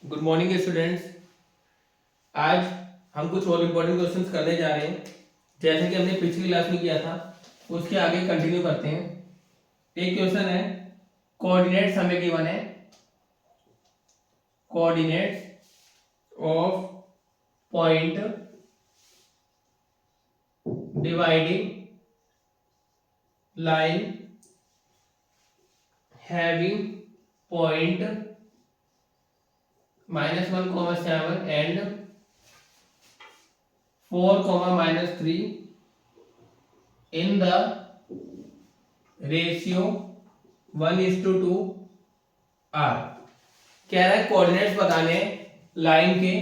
Good morning students. आज हम कुछ और इम्पोर्टेंट क्वेश्चंस करने जा रहे हैं। जैसे कि हमने पिछली क्लास में किया था उसके आगे कंटिन्यू करते हैं। एक क्वेश्चन है, कोऑर्डिनेट्स हमें गिवन है, coordinates of point dividing line having point -1, 7 and 4, -3 in the ratio 1:2 r। कह रहा है कोऑर्डिनेट्स बताने लाइन के।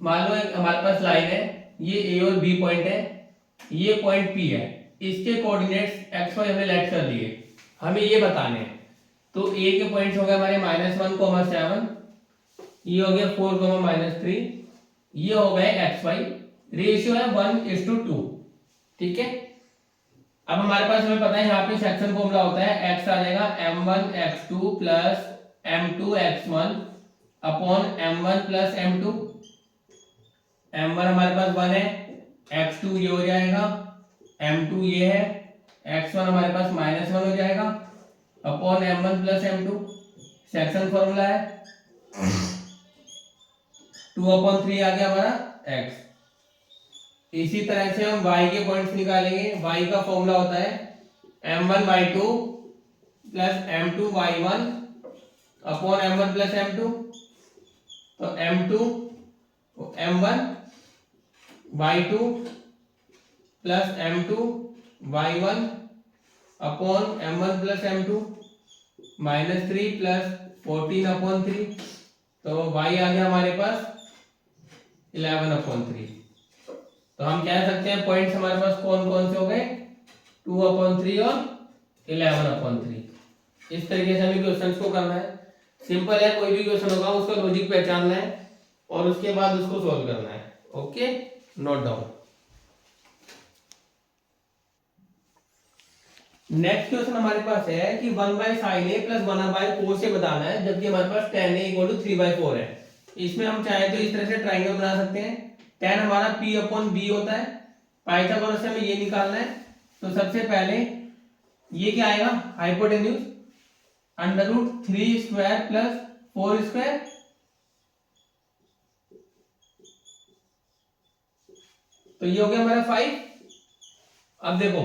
मान लो एक हमारे पास लाइन है, ये ए और बी पॉइंट है, ये पॉइंट पी है, इसके कोऑर्डिनेट्स एक्स वाई हमने लेट कर लिए, हमें ये बताने हैं। तो ए के पॉइंट्स हो गए हमारे -1, 7, ये हो गया 4, -3, ये हो गए एक्स वाई, रेशियो है 1:2। ठीक है। अब हमारे पास हमें पता है यहाँ पे सेक्शन फॉर्मूला होता है, x आ जाएगा m1 x2 plus m2 x1 upon m1 plus m2। m1 हमारे पास 1 है, x2 ये हो जाएगा, m2 ये है, x1 हमारे पास -1 हो जाएगा upon m1 plus m2। Section formula है 2/3 आ गया हमारा x। इसी तरह से हम y के पॉइंट्स निकालेंगे। y का फॉर्मूला होता है m1/2 plus m2/1 upon m1 plus m2। तो m2 m1/2 plus m2/1 upon m1 plus m2 -3 plus 14/3। तो y आ गया हमारे पास 11/3। तो हम कह सकते हैं पॉइंट्स हमारे पास कौन कौन से हो गए, 2/3 और 11/3। इस तरीके से हमें क्वेश्चंस को करना है। सिंपल है, कोई भी क्वेश्चन होगा उसका लॉजिक पहचानना है और उसके बाद उसको सॉल्व करना है। Okay, note down. Next question हमारे पास है कि 1/sin a plus 1/cos a बताना है, जबकि हमारे पास tan a = 3/4 है। इसमें हम चाहे तो इस तरह से ट्राइंगल बना सकते हैं। tan हमारा p/b होता है, पाइथागोरस से हमें ये निकालना है। तो सबसे पहले ये क्या आएगा, हाइपोटेन्यूज √3² प्लस 4²। तो ये हो गया हमारा 5। अब देखो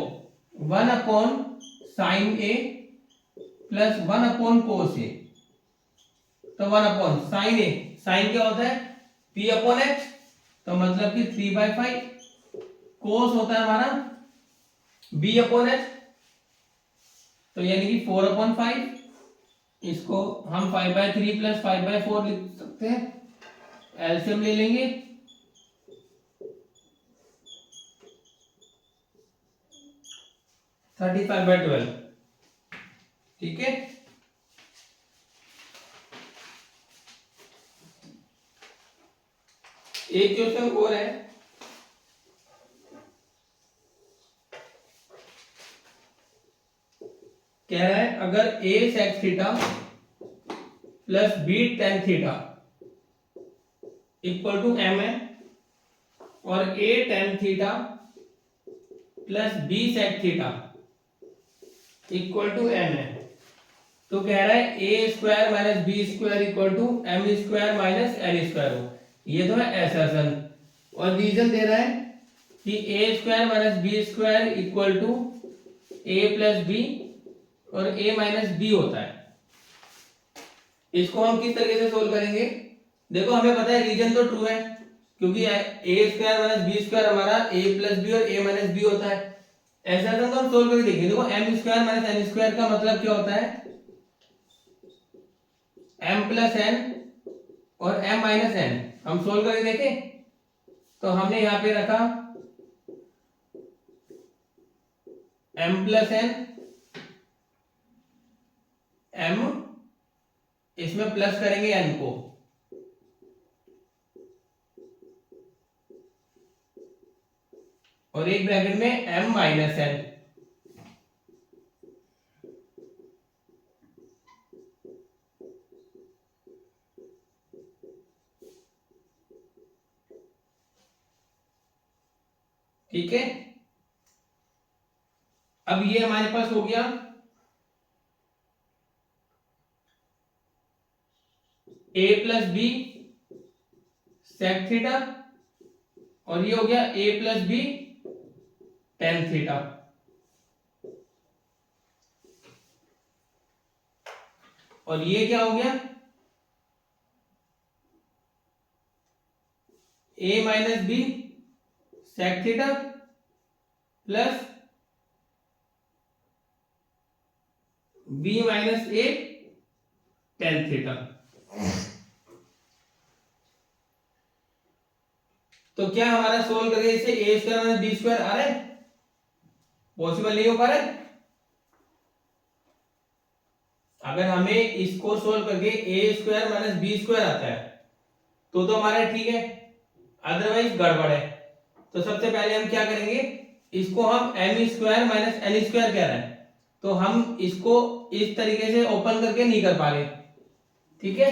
1/sin a plus 1/cos a। तो 1/sin a, साइन क्या होता है p/h, तो मतलब कि 3/5। कोस होता है हमारा b/h, तो यानी कि 4/5। इसको हम 5/3 प्लस 5/4 लिख सकते हैं। एलसीएम ले लेंगे, 35/12। ठीक है। एक क्वेश्चन और है, कह रहा है अगर a sec theta plus b tan theta equal to m है और a tan theta plus b sec theta equal to m है, तो कह रहा है a² - b² equal to m² - n²। ये तो है एसर्शन, और रीजन दे रहा है कि a² - b² equal to a plus B और a माइनस बी होता है। इसको हम किस तरीके से सोल्व करेंगे, देखो हमें पता है रीजन तो ट्रू है, क्योंकि a² - b² हमारा a प्लस बी और a माइनस बी होता है। ऐसा तो हम सोल्व करके देखेंगे। देखो m² - n² का मतलब क्या होता है, m प्लस n और m माइनस n। हम सोल्व करके देखें, तो हमने यहां पे रखा m प्लस n, m, इसमें प्लस करेंगे n को, और एक ब्रैकेट में m माइनस n। ठीक है, अब ये हमारे पास हो गया a plus B sec theta, और ये हो गया a plus B tan theta. और ये क्या हो गया, a minus B sec theta plus b minus a tan theta. तो क्या हमारा सोल्व करके इसे A square minus B square आ रहा है? पॉसिबल नहीं हो पा रहा है। अगर हमें इसको सोल्व करके ए स्क्वायर माइनस बी स्क्वायर आता है तो हमारा ठीक है, अदरवाइज गड़बड़ है। तो सबसे पहले हम क्या करेंगे, इसको हम M square minus N square कह रहे हैं, तो हम इसको इस तरीके से ओपन करके नहीं कर पा रहे, ठीक है।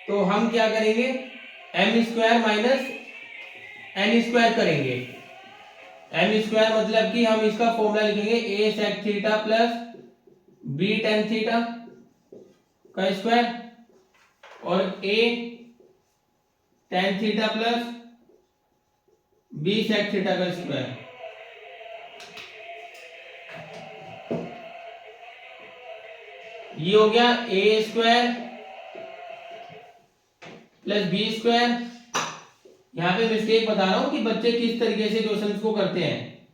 तो हम क्या करेंगे, M square minus N square करेंगे। एम स्क्वायर मतलब कि हम इसका फॉर्मूला लिखेंगे A sec theta plus B tan theta का स्क्वायर, और A tan theta plus B sec theta का स्क्वायर। ये हो गया A square plus B square. यहां पे मिस्टेक बता रहा हूं कि बच्चे किस तरीके से क्वेश्चंस को करते हैं।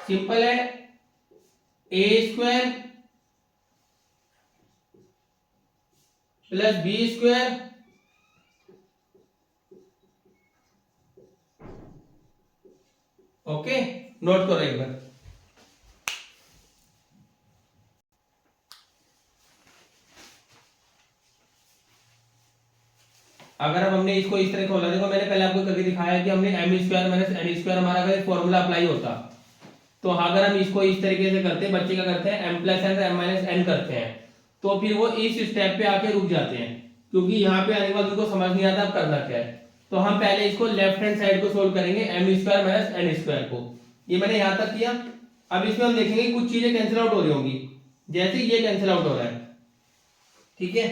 सिंपल है, A square plus B square okay, note करो एक बार। अगर अब हमने इसको इस तरह खोला, देखो मैंने पहले आपको करके दिखाया कि हमने M square minus N square हमारा अगर फॉर्मूला अप्लाई होता, तो अगर हम इसको इस तरीके से करते, बच्चे क्या करते हैं M plus N M minus N करते हैं, तो फिर वो इस स्टेप पे आके रुक जाते हैं, क्योंकि यहाँ पे आने के बाद उनको समझ नहीं आता अब करना क्या है। तो हम पहले इसको लेफ्ट हैंड साइड को सोल्व करेंगे, M square minus N square को। ये मैंने यहाँ तक किया। अब इसमें हम देखेंगे कुछ चीजें कैंसिल आउट हो रही होंगी, जैसे ये कैंसिल आउट हो रहा है, ठीक है।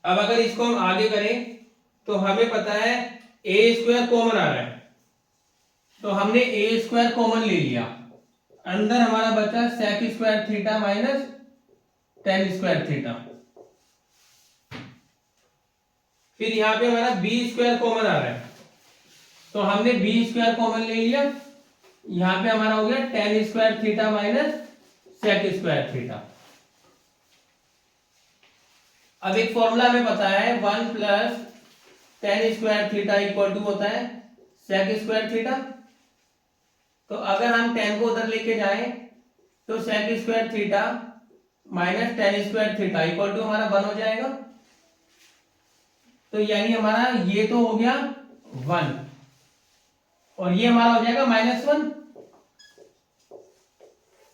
अब अगर इसको हम आगे करें तो हमें पता है ए स्क्वायर कॉमन आ रहा है, तो हमने ए स्क्वायर कॉमन ले लिया, अंदर हमारा बचा sec square theta minus tan square theta. फिर यहां पे हमारा बी स्क्वायर कॉमन आ रहा है, तो हमने बी स्क्वायर कॉमन ले लिया, यहां पे हमारा हो गया tan square theta minus sec square theta. अब एक फॉर्मूला हमें पता है, one plus tan square theta equal to होता है सेक स्क्वायर थीटा। तो अगर हम टेन को उधर लेके जाएं तो sec square theta minus tan square theta equal to हमारा वन हो जाएगा। तो यानी हमारा ये तो हो गया वन, और ये हमारा हो जाएगा माइनस वन।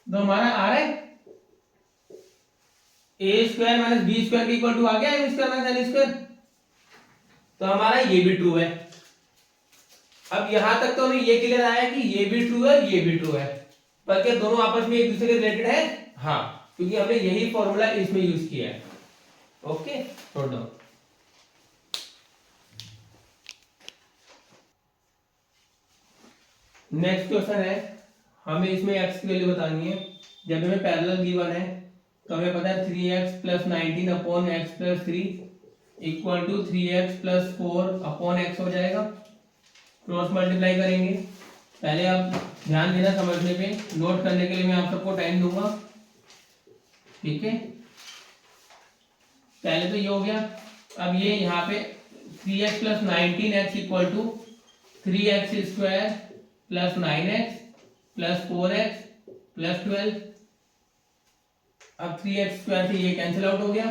तो हमारा आ रहा है A square minus B square के इक्वल टू आ गया M square minus N square. तो हमारा ये भी ट्रू है। अब यहां तक तो हमें ये क्लियर आया कि ये भी ट्रू है, ये भी ट्रू है, पर क्या दोनों आपस में एक दूसरे के रिलेटेड है? हाँ, क्योंकि हमने यही फॉर्मूला इसमें यूज किया है। Okay, note down. Next question है, हमें इसमें x की वैल्यू बतानी है। जब हमें पैरेलल गिवन है तो हमें पता है 3x plus 19 upon x plus 3 equal to 3x plus 4 upon x हो जाएगा। क्रॉस मल्टीप्लाई करेंगे। पहले आप ध्यान देना समझने पे, नोट करने के लिए मैं आप सबको टाइम दूंगा, ठीक है। पहले तो ये हो गया। अब ये यहाँ पे 3x plus 19x equal to 3x square plus 9x plus 4x plus 12। अब 3x स्क्वायर से ये कैंसिल आउट हो गया।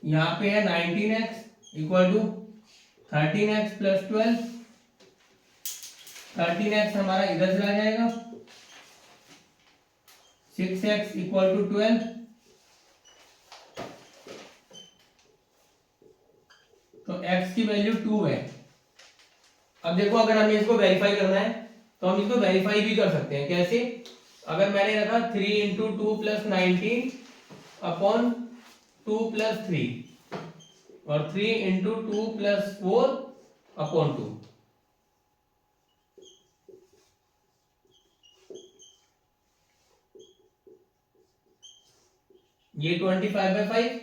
यहाँ पे है 19x equal to 13x plus 12। 13x हमारा इधर चला जाएगा। 6x equal to 12। तो x की वैल्यू 2 है। अब देखो अगर हमें इसको वेरीफाई करना है तो हम इसको वेरीफाई भी कर सकते हैं। कैसे? अगर मैंने रखा 3 इंटू 2 प्लस 19 अपॉन 2 प्लस 3 और 3 इंटू 2 प्लस 4 अपॉन 2, ये 25/5,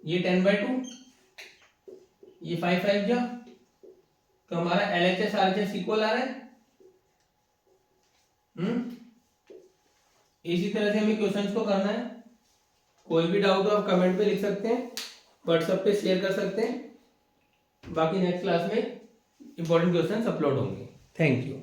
ये 10/2, ये 5/5 जा, तो हमारा LHS RHS इक्वल आ रहा है। इसी तरह से हमें क्वेश्चंस को करना है। कोई भी डाउट हो आप कमेंट पे लिख सकते हैं, व्हाट्सएप पे शेयर कर सकते हैं। बाकी नेक्स्ट क्लास में इंपॉर्टेंट क्वेश्चंस अपलोड होंगे। Thank you.